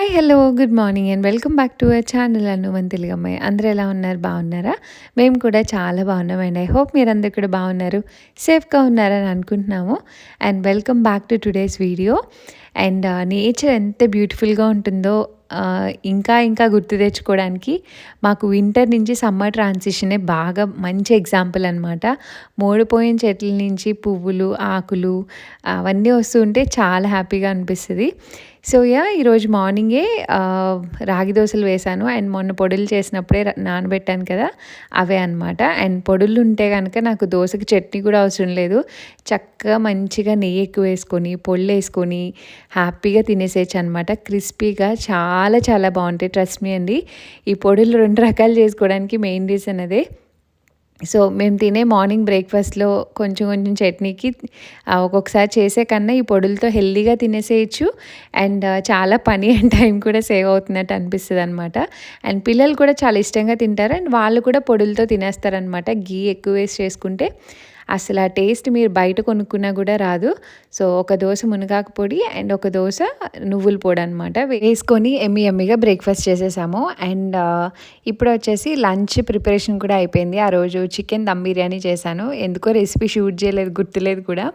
Hi hello good morning and welcome back to our channel Anu మన తెలుగు అమ్మాయి. అందరూ ఎలా ఉన్నారు, బాగున్నారా? మేము కూడా చాలా బాగున్నాం అండ్ ఐ హోప్ మీరందరూ కూడా బాగున్నారు, సేఫ్గా ఉన్నారని అనుకుంటున్నాము. And welcome back to today's video. And nature ఎంత బ్యూటిఫుల్గా ఉంటుందో ఇంకా ఇంకా గుర్తు తెచ్చుకోవడానికి మాకు వింటర్ నుంచి సమ్మర్ ట్రాన్సిషనే బాగా మంచి ఎగ్జాంపుల్ అనమాట. మోడిపోయిన చెట్ల నుంచి పువ్వులు, ఆకులు అవన్నీ వస్తుంటే చాలా హ్యాపీగా అనిపిస్తుంది. సో ఈరోజు మార్నింగే రాగి దోశలు వేశాను అండ్ మొన్న పొడులు చేసినప్పుడే నానబెట్టాను కదా, అవే అనమాట. అండ్ పొడులు ఉంటే కనుక నాకు దోశకి చట్నీ కూడా అవసరం లేదు, చక్కగా మంచిగా నెయ్యి ఎక్కువ వేసుకొని పొళ్ళు వేసుకొని హ్యాపీగా తినేసేయచ్చు అనమాట. క్రిస్పీగా చాలా చాలా బాగుంటాయి, ట్రస్ట్ మీ అండి. ఈ పొడులు 2 రకాలు చేసుకోవడానికి మెయిన్ రీజన్ అదే. సో మేము తినే మార్నింగ్ బ్రేక్ఫాస్ట్లో కొంచెం కొంచెం చట్నీకి ఒక్కొక్కసారి చేసే కన్నా ఈ పొడులతో హెల్దీగా తినేసేయచ్చు. అండ్ చాలా పని అండ్ టైం కూడా సేవ్ అవుతున్నట్టు అనిపిస్తుంది అనమాట. అండ్ పిల్లలు కూడా చాలా ఇష్టంగా తింటారు అండ్ వాళ్ళు కూడా పొడులతో తినేస్తారనమాట. గీ ఎక్కువ వేసి చేసుకుంటే అసలు ఆ టేస్ట్ మీరు బయట కొనుక్కున్నా కూడా రాదు. సో ఒక దోశ మునగాకు పొడి అండ్ ఒక దోశ నువ్వుల పొడి అనమాట వేసుకొని ఎమ్మిగా బ్రేక్ఫాస్ట్ చేసేసాము. అండ్ ఇప్పుడు వచ్చేసి లంచ్ ప్రిపరేషన్ కూడా అయిపోయింది. ఆ రోజు చికెన్ దమ్ బిర్యానీ చేశాను, ఎందుకో రెసిపీ షూట్ చేయలేదు, గుర్తులేదు కూడా.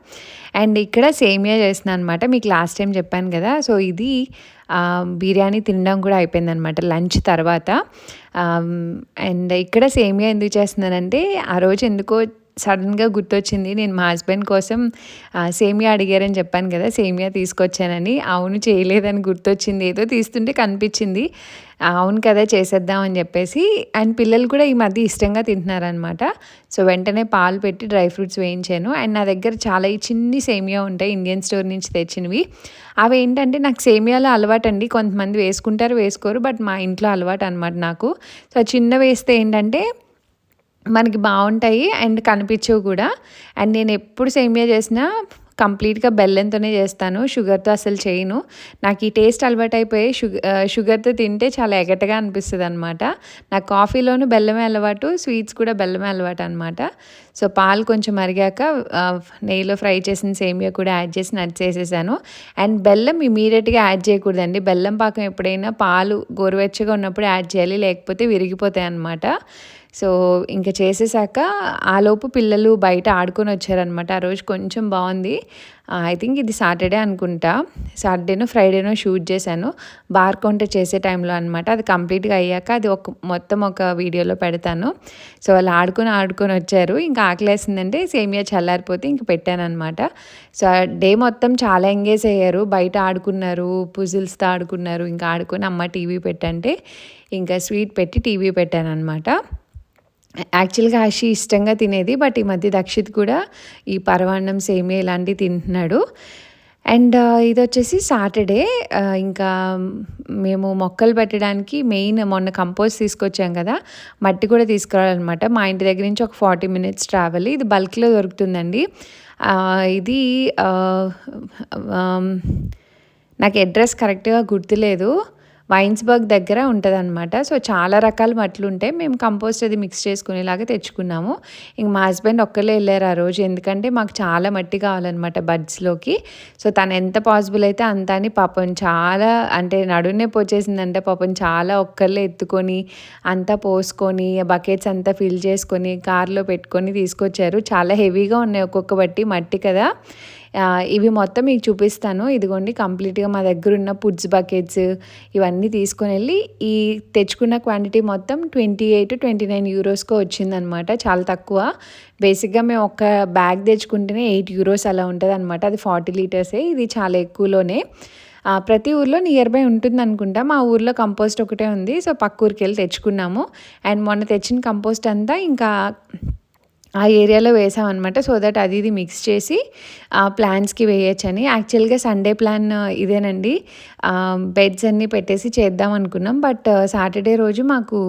అండ్ ఇక్కడ సేమియా చేస్తున్నాను అనమాట, మీకు లాస్ట్ టైం చెప్పాను కదా. సో ఇది బిర్యానీ తినడం కూడా అయిపోయిందనమాట లంచ్ తర్వాత. అండ్ ఇక్కడ సేమియా ఎందుకు చేస్తున్నానంటే ఆ రోజు ఎందుకో సడన్గా గుర్తొచ్చింది. నేను మా హస్బెండ్ కోసం సేమియా అడిగారని చెప్పాను కదా, సేమియా తీసుకొచ్చానని. అవును చేయలేదని గుర్తొచ్చింది, ఏదో తీస్తుంటే కనిపించింది. అవును కదా చేసేద్దాం అని చెప్పేసి. అండ్ పిల్లలు కూడా ఈ మధ్య ఇష్టంగా తింటున్నారనమాట. సో వెంటనే పాలు పెట్టి డ్రై ఫ్రూట్స్ వేయించాను. అండ్ నా దగ్గర చాలా ఈ చిన్ని సేమియా ఉంటాయి, ఇండియన్ స్టోర్ నుంచి తెచ్చినవి. అవి ఏంటంటే నాకు సేమియాలో అలవాటు అండి, కొంతమంది వేసుకుంటారు వేసుకోరు, బట్ మా ఇంట్లో అలవాటు అనమాట నాకు. సో చిన్న వేస్తే ఏంటంటే మనకి బాగుంటాయి అండ్ కనిపించవు కూడా. అండ్ నేను ఎప్పుడు సేమియా చేసినా కంప్లీట్గా బెల్లంతోనే చేస్తాను, షుగర్తో అసలు చేయను. నాకు ఈ టేస్ట్ అలవాటు అయిపోయి షుగర్తో తింటే చాలా ఎగటగా అనిపిస్తుంది అనమాట. నాకు కాఫీలోను బెల్లమే అలవాటు, స్వీట్స్ కూడా బెల్లమే అలవాటు అనమాట. సో పాలు కొంచెం మరిగాక నెయ్యిలో ఫ్రై చేసిన సేమియా కూడా యాడ్ చేసి నట్స్ వేసేసాను. అండ్ బెల్లం ఇమీడియట్గా యాడ్ చేయకూడదండి, బెల్లం పాకం ఎప్పుడైనా పాలు గోరువెచ్చగా ఉన్నప్పుడు యాడ్ చేయాలి, లేకపోతే విరిగిపోతాయి అన్నమాట. సో ఇంకా చేసేసాక ఆలోపు పిల్లలు బయట ఆడుకొని వచ్చారనమాట. ఆ రోజు కొంచెం బాగుంది. ఐ థింక్ ఇది సాటర్డే అనుకుంటా, సాటర్డేనో ఫ్రైడేనో షూట్ చేశాను బార్ కౌంటర్ చేసే టైంలో అనమాట. అది కంప్లీట్గా అయ్యాక అది మొత్తం ఒక వీడియోలో పెడతాను. సో వాళ్ళు ఆడుకొని వచ్చారు. ఇంకా ఆకలేసిందంటే సేమియా చల్లారిపోతే ఇంక పెట్టాను అనమాట. సో డే మొత్తం చాలా ఎంగేజ్ అయ్యారు, బయట ఆడుకున్నారు, పుజిల్స్తో ఆడుకున్నారు. ఇంకా ఆడుకొని అమ్మ టీవీ పెట్టంటే ఇంకా స్వీట్ పెట్టి టీవీ పెట్టాను అనమాట. యాక్చువల్గా హషి ఇష్టంగా తినేది, బట్ ఈ మధ్య దక్షిత్ కూడా ఈ పరవాన్నం సేమియా ఇలాంటివి తింటున్నాడు. అండ్ ఇది వచ్చేసి సాటర్డే. ఇంకా మేము మొక్కలు పెట్టడానికి మెయిన్ మొన్న కంపోస్ట్ తీసుకొచ్చాం కదా, మట్టి కూడా తీసుకురావాలన్నమాట. మా ఇంటి దగ్గర నుంచి ఒక 40 minutes ట్రావెల్. ఇది బల్క్లో దొరుకుతుందండి. ఇది నాకు అడ్రస్ కరెక్ట్గా గుర్తులేదు, వైన్స్బర్గ్ దగ్గర ఉంటుందన్నమాట. సో చాలా రకాల మట్లు ఉంటాయి, మేము కంపోస్ట్ అది మిక్స్ చేసుకునేలాగా తెచ్చుకున్నాము. ఇంక మా హస్బెండ్ ఒక్కళ్ళే వెళ్ళారు ఆ రోజు, ఎందుకంటే మాకు చాలా మట్టి కావాలన్నమాట బడ్స్లోకి. సో తను ఎంత పాసిబుల్ అయితే అంత అని పాపం చాలా అంటే నడునే పోచేసిందంటే పాపం చాలా ఒక్కళ్ళే ఎత్తుకొని అంతా పోసుకొని బకెట్స్ అంతా ఫిల్ చేసుకొని కార్లో పెట్టుకొని తీసుకొచ్చారు. చాలా హెవీగా ఉన్నాయి ఒక్కొక్క బట్టి, మట్టి కదా. ఇవి మొత్తం మీకు చూపిస్తాను. ఇదిగోండి కంప్లీట్గా మా దగ్గర ఉన్న పుడ్స్ బకెట్స్ ఇవన్నీ తీసుకొని వెళ్ళి ఈ తెచ్చుకున్న క్వాంటిటీ మొత్తం 28-29 యూరోస్కో వచ్చిందనమాట, చాలా తక్కువ. బేసిక్గా మేము ఒక బ్యాగ్ తెచ్చుకుంటేనే 8 యూరోస్ అలా ఉంటుంది అనమాట. అది 40 లీటర్సే, ఇది చాలా ఎక్కువలోనే. ప్రతి ఊర్లో నియర్ బై ఉంటుంది అనుకుంటా. మా ఊర్లో కంపోస్ట్ ఒకటే ఉంది, సో పక్క ఊరికి వెళ్ళి తెచ్చుకున్నాము. అండ్ మొన్న తెచ్చిన కంపోస్ట్ అంతా ఇంకా ఆ ఏరియాలో వేసామన్నమాట. సో దట్ అది ఇది మిక్స్ చేసి ప్లాంట్స్కి వేయచ్చని. యాక్చువల్గా సండే ప్లాన్ ఇదేనండి, బెడ్స్ అన్నీ పెట్టేసి చేద్దాం అనుకున్నాం. బట్ సాటర్డే రోజు మాకు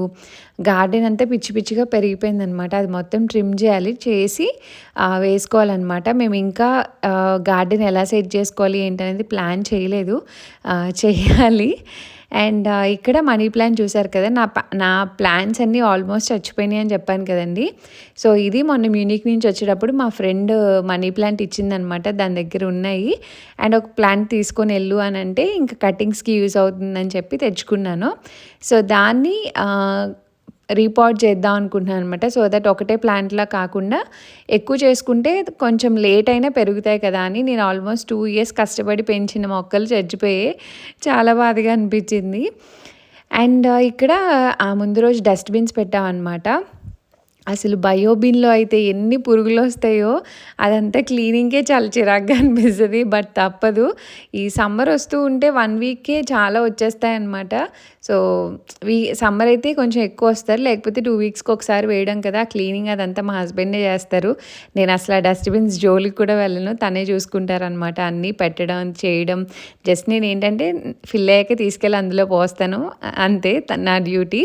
గార్డెన్ అంతా పిచ్చి పిచ్చిగా పెరిగిపోయిందనమాట. అది మొత్తం ట్రిమ్ చేసి వేసుకోవాలన్నమాట. మేము ఇంకా గార్డెన్ ఎలా సెట్ చేసుకోవాలి ఏంటనేది ప్లాన్ చేయలేదు, చేయాలి. అండ్ ఇక్కడ మనీ ప్లాంట్ చూసారు కదా! నా ప్లాంట్స్ అన్నీ ఆల్మోస్ట్ చచ్చిపోయినాయి అని చెప్పాను కదండీ! సో, ఇది మొన్న మ్యూనిక్ నుంచి వచ్చేటప్పుడు మా ఫ్రెండ్ మనీ ప్లాంట్ ఇచ్చిందనమాట. దాని దగ్గర ఉన్నాయి. అండ్ ఒక ప్లాంట్ తీసుకొని ఎళ్ళు అనంటే ఇంక కటింగ్స్‌కి యూజ్ అవుతుందని చెప్పి తెచ్చుకున్నాను. సో, దాన్ని రీపాట్ చేద్దాం అనుకుంటున్నాను అనమాట. సో దట్ ఒకటే ప్లాంట్‌లా కాకుండా ఎక్కువ చేసుకుంటే కొంచెం లేట్ అయినా పెరుగుతాయి కదా అని నేను ఆల్మోస్ట్ 2 ఇయర్స్ కష్టపడి పెంచిన మొక్కలు చచ్చిపోయాయి. చాలా బాధగా అనిపించింది. అండ్ ఇక్కడ ఆ ముందు రోజు డస్ట్‌బిన్స్ పెట్టామన్నమాట. అసలు బయో బిన్‌లో అయితే ఎన్ని పురుగులొస్తాయో అదంతా క్లీనింగ్‌కే చాలా చిరాకుగా అనిపిస్తది. బట్ తప్పదు. ఈ సమ్మర్ వస్తూ ఉంటే 1 వీక్‌కే చాలా వచ్చేస్తాయన్నమాట. సో, సమ్మర్ అయితే కొంచెం ఎక్కువొస్తారు. లేకపోతే 2 వీక్స్‌కి ఒకసారి వేయడం కదా! క్లీనింగ్ అదంతా మా హస్బెండే చేస్తారు. నేను అసలు ఆ డస్ట్‌బిన్స్ జోలికి కూడా వెళ్ళను. తనే చూసుకుంటారనమాట. అన్నీ పెట్టడం, చేయడం. జస్ట్ నేనేంటంటే ఫిల్ అయ్యాక తీసుకెళ్ళి అందులో పోస్తాను. అంతే నా డ్యూటీ.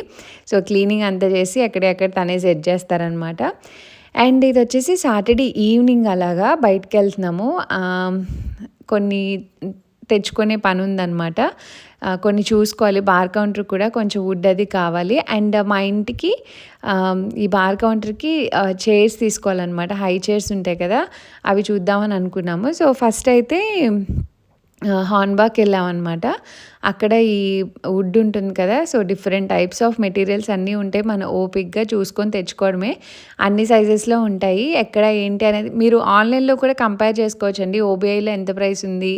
సో, క్లీనింగ్ అంతా చేసి ఎక్కడెక్కడ తనే సెట్ చేస్తారనమాట. అండ్ ఇదొచ్చేసి సాటర్డే ఈవినింగ్ అలాగా బయటికెళ్తున్నాము. కొన్ని తెచ్చుకునే పనుందనమాట. కొన్ని చూసుకోవాలి. బార్ కౌంటర్ కూడా కొంచెం వుడ్ అది కావాలి. అండ్ మా ఇంటికి ఈ బార్ కౌంటర్‌కి చైర్స్ తీసుకోవాలనమాట. హై చైర్స్ ఉంటాయి కదా! అవి చూద్దామని అనుకున్నాము. సో, ఫస్ట్ అయితే హార్న్‌బాక్ వెళ్ళామనమాట. అక్కడ ఈ వుడ్ ఉంటుంది కదా! So, different types of materials అన్నీ ఉంటాయి. మనం ఓపికగా చూసుకొని తెచ్చుకోవడమే. అన్ని సైజెస్‌లో ఉంటాయి. ఎక్కడ ఏంటి అనేది మీరు ఆన్‌లైన్‌లో కూడా కంపేర్ చేసుకోవచ్చండి. ఓబీఐలో ఎంత ప్రైస్ ఉంది,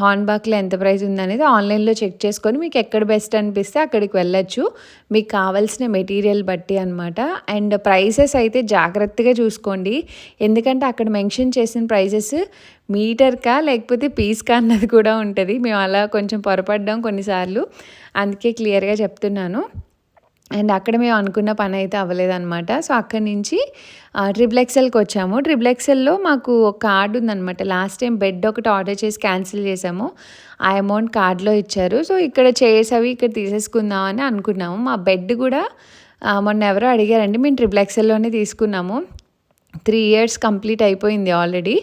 హార్న్‌బాక్‌లో ఎంత ప్రైస్ ఉందనేది ఆన్‌లైన్‌లో చెక్ చేసుకొని మీకు ఎక్కడ బెస్ట్ అనిపిస్తే అక్కడికి వెళ్ళొచ్చు. మీకు కావాల్సిన మెటీరియల్ బట్టి అనమాట. అండ్ ప్రైసెస్ అయితే జాగ్రత్తగా చూసుకోండి. ఎందుకంటే అక్కడ మెన్షన్ చేసిన ప్రైసెస్ మీటర్‌కా లేకపోతే పీస్‌కా అన్నది కూడా ఉంటది. మేము అలా కొంచెం పొరపడ్డాం కొన్నిసార్లు. అందుకే క్లియర్‌గా చెప్తున్నాను. అండ్ అక్కడ మేము అనుకున్న పని అయితే అవ్వలేదనమాట. సో, అక్కడి నుంచి ట్రిపుల్ ఎక్సెల్‌కి వచ్చాము. ట్రిపుల్ ఎక్సెల్‌లో మాకు ఒక కార్డ్ ఉందనమాట. లాస్ట్ టైం బెడ్ ఒకటి ఆర్డర్ చేసి క్యాన్సిల్ చేసాము. ఆ అమౌంట్ కార్డ్‌లో ఇచ్చారు. సో, ఇక్కడ చైర్స్ అవి ఇక్కడ తీసేసుకుందాం అని అనుకున్నాము. మా బెడ్ కూడా మొన్న ఎవరో అడిగారండి. మేము ట్రిపుల్ ఎక్సెల్‌లోనే తీసుకున్నాము. 3 ఇయర్స్ కంప్లీట్ అయిపోయింది ఆల్రెడీ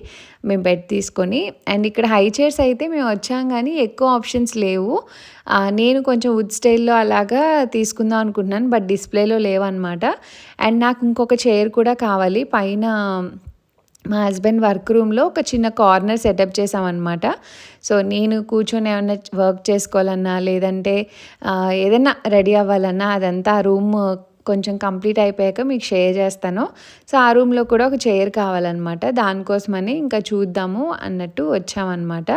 మేము బెడ్ తీసుకొని. అండ్ ఇక్కడ హై చైర్స్ అయితే మేము వచ్చాం కానీ ఎక్కువ ఆప్షన్స్ లేవు. నేను కొంచెం వుడ్ స్టైల్‌లో అలాగా తీసుకుందాం అనుకుంటున్నాను. బట్ డిస్ప్లేలో లేవన్నమాట. అండ్ నాకు ఇంకొక చైర్ కూడా కావాలి. పైన మా హస్బెండ్ వర్క్ రూమ్‌లో ఒక చిన్న కార్నర్ సెటప్ చేశామన్నమాట. సో, నేను కూర్చొని ఏమన్నా వర్క్ చేసుకోవాలన్నా లేదంటే ఏదైనా రెడీ అవ్వాలన్నా అదంతా ఆ రూమ్ కొంచెం కంప్లీట్ అయిపోయాక మీకు షేర్ చేస్తాను. సో, ఆ రూమ్‌లో కూడా ఒక చైర్ కావాలన్నమాట. దానికోసమని ఇంకా చూద్దాము అన్నట్టు వచ్చామన్నమాట.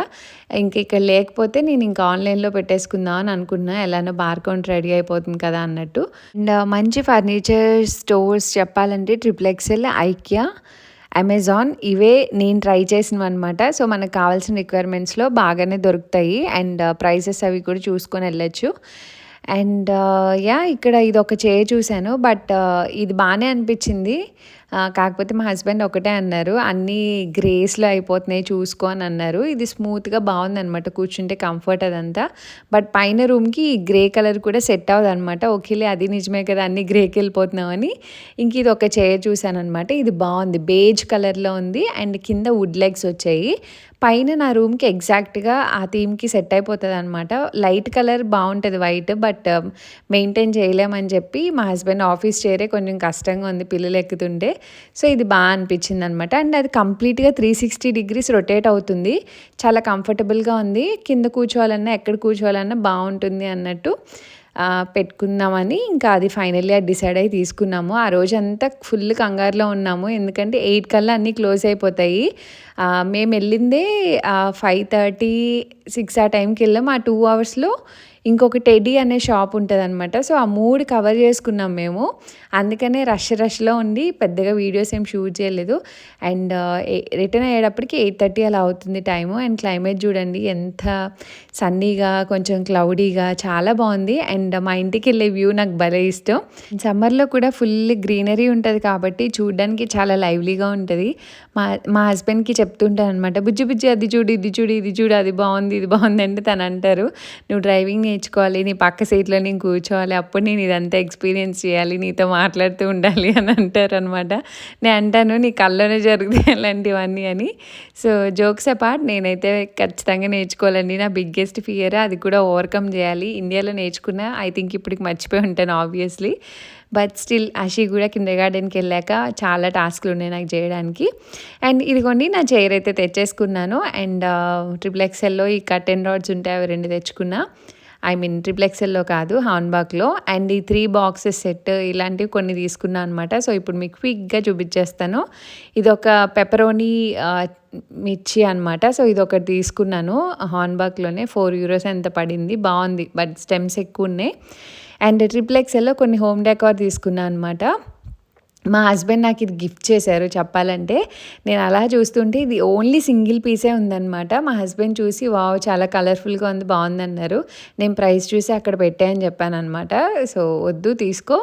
ఇంక ఇక్కడ లేకపోతే నేను ఇంకా ఆన్‌లైన్‌లో పెట్టేసుకుందాం అని అనుకున్నా. ఎలానో బార్ కౌంటర్ రెడీ అయిపోతుంది కదా అన్నట్టు. అండ్ మంచి ఫర్నిచర్ స్టోర్స్ చెప్పాలంటే ట్రిపుల్ ఎక్సెల్, ఐకియా, అమెజాన్ ఇవే నేను ట్రై చేసినవన్నమాట. సో, మనకు కావాల్సిన రిక్వైర్మెంట్స్‌లో బాగానే దొరుకుతాయి. అండ్ ప్రైసెస్ అవి కూడా చూసుకొని వెళ్ళొచ్చు. అండ్ ఇక్కడ ఇదొక చైర్ చూసాను. బట్ ఇది బానే అనిపించింది. కాకపోతే మా హస్బెండ్ ఒకటే అన్నారు, "అన్నీ గ్రేస్‌లో అయిపోతున్నాయి చూసుకో" అని అన్నారు. ఇది స్మూత్‌గా బాగుందనమాట. కూర్చుంటే కంఫర్ట్ అదంతా. బట్ పైన రూమ్‌కి ఈ గ్రే కలర్ కూడా సెట్ అవ్వదనమాట. ఓకేలే అది నిజమే కదా! అన్నీ గ్రేకి వెళ్ళిపోతున్నామని ఇంక ఇది ఒక చైర్ చూసాననమాట. ఇది బాగుంది. బేజ్ కలర్‌లో ఉంది. అండ్ కింద వుడ్ లెగ్స్ వచ్చాయి. పైన నా రూమ్‌కి ఎగ్జాక్ట్‌గా ఆ థీమ్‌కి సెట్ అయిపోతదనమాట. లైట్ కలర్ బావుంటది వైట్. బట్ మెయింటైన్ చేయలేమని చెప్పి మా హస్బెండ్ ఆఫీస్ చైరే కొంచెం కష్టంగా ఉంది పిల్లలు ఎక్కుతుంటే. సో, ఇది అనిపించిందనమాట. అండ్ అది కంప్లీట్‌గా 360 డిగ్రీస్ రొటేట్ అవుతుంది. చాలా కంఫర్టబుల్‌గా ఉంది. కింద కూర్చోవాలన్నా, ఎక్కడ కూర్చోవాలన్నా బావుంటుంది అన్నట్టు పెట్టుకుందామని ఇంకా అది ఫైనల్లీ అది డిసైడ్ అయ్యి తీసుకున్నాము. ఆ రోజంతా ఫుల్ కంగారులో ఉన్నాము. ఎందుకంటే 8 కల్లా అన్నీ క్లోజ్ అయిపోతాయి. మేము వెళ్ళిందే 5:30, 6 ఆ టైంకి వెళ్ళాము. ఆ 2 అవర్స్‌లో ఇంకొక టెడ్డీ అనే షాప్ ఉంటదనమాట. సో, ఆ 3 కవర్ చేసుకున్నాం మేము. అందుకనే రష్‌లో ఉండి పెద్దగా వీడియోస్ ఏం షూట్ చేయలేదు. అండ్ రిటర్న్ అయ్యేటప్పటికి 8:30 అలా అవుతుంది టైము. అండ్ క్లైమేట్ చూడండి ఎంత సన్నీగా, కొంచెం క్లౌడీగా చాలా బాగుంది. అండ్ మా ఇంటికెళ్ళే వ్యూ నాకు భలే ఇష్టం. సమ్మర్‌లో కూడా ఫుల్ గ్రీనరీ ఉంటది కాబట్టి చూడ్డానికి చాలా లైవ్లీగా ఉంటది. మా మా హస్బెండ్‌కి చెప్తుంటాననమాట, "బుజ్జి బుజ్జి అది చూడు, ఇది చూడు, ఇది చూడు, అది బాగుంది, ఇది బాగుంది" అంటే తనంటారు, "నువ్వు డ్రైవింగ్ నేర్చుకోవాలి, నీ పక్క సీట్‌లో నేను కూర్చోవాలి. అప్పుడు నేను ఇదంతా ఎక్స్‌పీరియన్స్ చేయాలి. నీతో మాట్లాడుతూ ఉండాలి అని అంటారనమాట. నేను అంటాను నీ కల్లోనే జరుగుతాయి అలాంటివన్నీ అని. సో, జోక్స్ అపార్ట్ నేనైతే ఖచ్చితంగా నేర్చుకోవాలండి. నా బిగ్గెస్ట్ ఫియర్ అది కూడా ఓవర్‌కమ్ చేయాలి. ఇండియాలో నేర్చుకున్నా ఐ థింక్ ఇప్పటికి మర్చిపోయి ఉంటాను ఆబ్వియస్‌లీ. బట్ స్టిల్ అషి కూడా కిండర్‌గార్టెన్‌కెళ్ళాక చాలా టాస్క్‌లున్నాయి నాకు జేయడానికి. అండ్ ఇదిగోండి నా చైర్ అయితే తెచ్చేసుకున్నాను. అండ్ ట్రిపుల్ ఎక్సెల్‌లో ఈ కర్టెన్ రాడ్స్ ఉంటాయి. అవి 2 తెచ్చుకున్నా. ఐ మీన్ ట్రిపుల్ ఎక్సెల్‌లో కాదు హార్న్‌బాక్‌లో. అండ్ ఈ 3 బాక్సెస్ సెట్ ఇలాంటివి కొన్ని తీసుకున్నా అనమాట. సో, ఇప్పుడు మీకు క్విక్‌గా చూపించేస్తాను. ఇదొక పెప్పరోనీ మిర్చి అనమాట. సో, ఇదొకటి తీసుకున్నాను హార్న్‌బాక్‌లోనే. €4 ఎంతో పడింది. బావుంది. బట్ స్టెమ్స్ ఎక్కువున్నాయి. అండ్ ట్రిపుల్ ఎక్సెల్‌లో కొన్ని హోమ్ డెకార్ తీసుకున్నా అనమాట. మా హస్బెండ్ నాకు ఇది గిఫ్ట్ చేశారు చెప్పాలంటే. నేను అలా చూస్తుంటే ఇది ఓన్లీ సింగిల్ పీసే ఉందనమాట. మా హస్బెండ్ చూసి వావ్! చాలా కలర్‌ఫుల్‌గా ఉంది బావుందన్నారు. నేను ప్రైస్ చూసి అక్కడ పెట్టా అని చెప్పాననమాట. సో, వద్దు తీసుకో.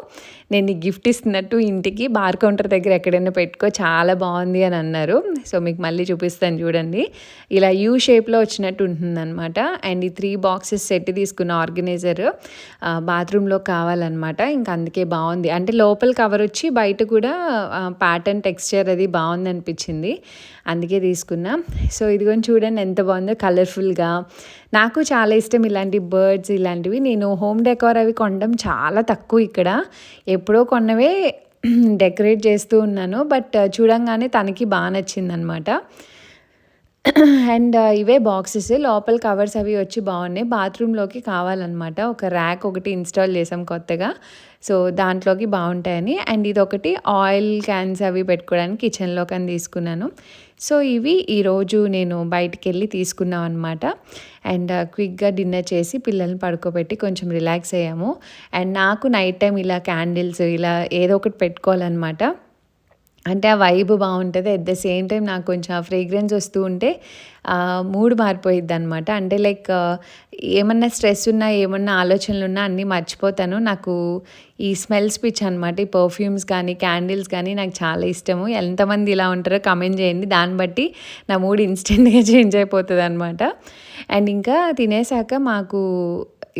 నేను నీకు గిఫ్ట్ ఇస్తున్నట్టు ఇంటికి బార్ కౌంటర్ దగ్గర ఎక్కడైనా పెట్టుకో చాలా బావుంది అని అన్నారు. సో, మీకు మళ్ళీ చూపిస్తాను చూడండి. ఇలా యూ షేప్‌లో వచ్చినట్టు ఉంటుందనమాట. అండ్ ఈ 3 బాక్సెస్ సెట్ తీసుకున్న ఆర్గనైజర్ బాత్రూమ్‌లో కావాలనమాట. ఇంక అందుకే బావుంది. అంటే లోపల కవర్ వచ్చి బయట కూడా ప్యాటర్న్ టెక్స్చర్ అది బావుందనిపించింది. అందుకే తీసుకున్నా. సో, ఇదిగోండి చూడండి ఎంత బావుందో కలర్‌ఫుల్‌గా. నాకు చాలా ఇష్టం ఇలాంటి బర్డ్స్ ఇలాంటివి. నేను హోమ్ డెకార్ అవి కొనడం చాలా తక్కువ ఇక్కడ. ఎప్పుడో కొన్నవే డెకరేట్ చేస్తూ ఉన్నాను. బట్ చూడంగానే తనకి బా నచ్చిందనమాట. అండ్ ఇవే బాక్సెస్ లోపల కవర్స్ అవి వచ్చి బాగున్నాయి. బాత్రూంలోకి కావాలన్నమాట. ఒక ర్యాక్ ఒకటి ఇన్స్టాల్ చేసాం కొత్తగా. సో, దాంట్లోకి బాగుంటాయని. అండ్ ఇదొకటి ఆయిల్ క్యాన్స్ అవి పెట్టుకోవడానికి కిచెన్లోకని తీసుకున్నాను. సో, ఇవి ఈరోజు నేను బయటికెళ్ళి తీసుకున్నాం అనమాట. అండ్ క్విక్‌గా డిన్నర్ చేసి పిల్లల్ని పడుకోబెట్టి కొంచెం రిలాక్స్ అయ్యాము. అండ్ నాకు నైట్ టైమ్ ఇలా క్యాండిల్స్ ఇలా ఏదో ఒకటి పెట్టుకోవాలన్నమాట. అంటే ఆ వైబ్ బావుంటది. ఎట్ ద సేమ్ టైమ్ నాకు కొంచెం ఆ ఫ్రేగ్రెన్స్ వస్తూ ఉంటే మూడ్ మారిపోయిద్దనమాట. అంటే లైక్ ఏమన్నా స్ట్రెస్ ఉన్నా, ఏమన్నా ఆలోచనలున్నా అన్నీ మర్చిపోతాను. నాకు ఈ స్మెల్స్ పిచ్చి అనమాట. ఈ పర్ఫ్యూమ్స్ కానీ, క్యాండిల్స్ కానీ నాకు చాలా ఇష్టము. ఎంతమంది ఇలా ఉంటారో కామెంట్ చేయండి. దాన్ని బట్టి నా మూడ్ ఇన్‌స్టెంట్‌గా చేంజ్ అయిపోతదనమాట. అండ్ ఇంకా తినేసాక మాకు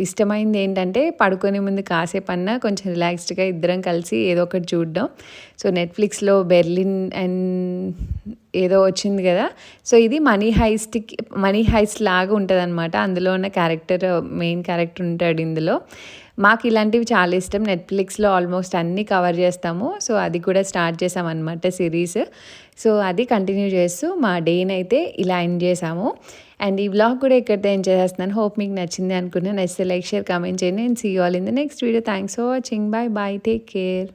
ఇష్టమైంది ఏంటంటే పడుకునే ముందు కాసేపన్నా కొంచెం రిలాక్స్డ్‌గా ఇద్దరం కలిసి ఏదో ఒకటి చూడడం. సో, నెట్‌ఫ్లిక్స్‌లో బెర్లిన్ అండ్ ఏదో వచ్చింది కదా! సో, ఇది మనీ హైస్ట్ లాగా ఉంటదనమాట. అందులో ఉన్న క్యారెక్టర్ మెయిన్ క్యారెక్టర్ ఉంటాడు ఇందులో. మాకు ఇలాంటివి చాలా ఇష్టం. నెట్‌ఫ్లిక్స్‌లో ఆల్మోస్ట్ అన్నీ కవర్ చేస్తాము. సో, అది కూడా స్టార్ట్ చేసామనమాట సిరీస్. సో, అది కంటిన్యూ చేస్తూ మా డేనైతే ఇలా ఎండ్ చేసాము. అండ్ ఈ వ్లాగ్ కూడా ఇక్కడితో ఎండ్ చేసేస్తున్నాను. హోప్ మీకు నచ్చింది అనుకున్నాను. నచ్చితే లైక్, షేర్, కామెంట్ చేయండి. And see you all in the next video. Thanks for watching. Bye. Take care.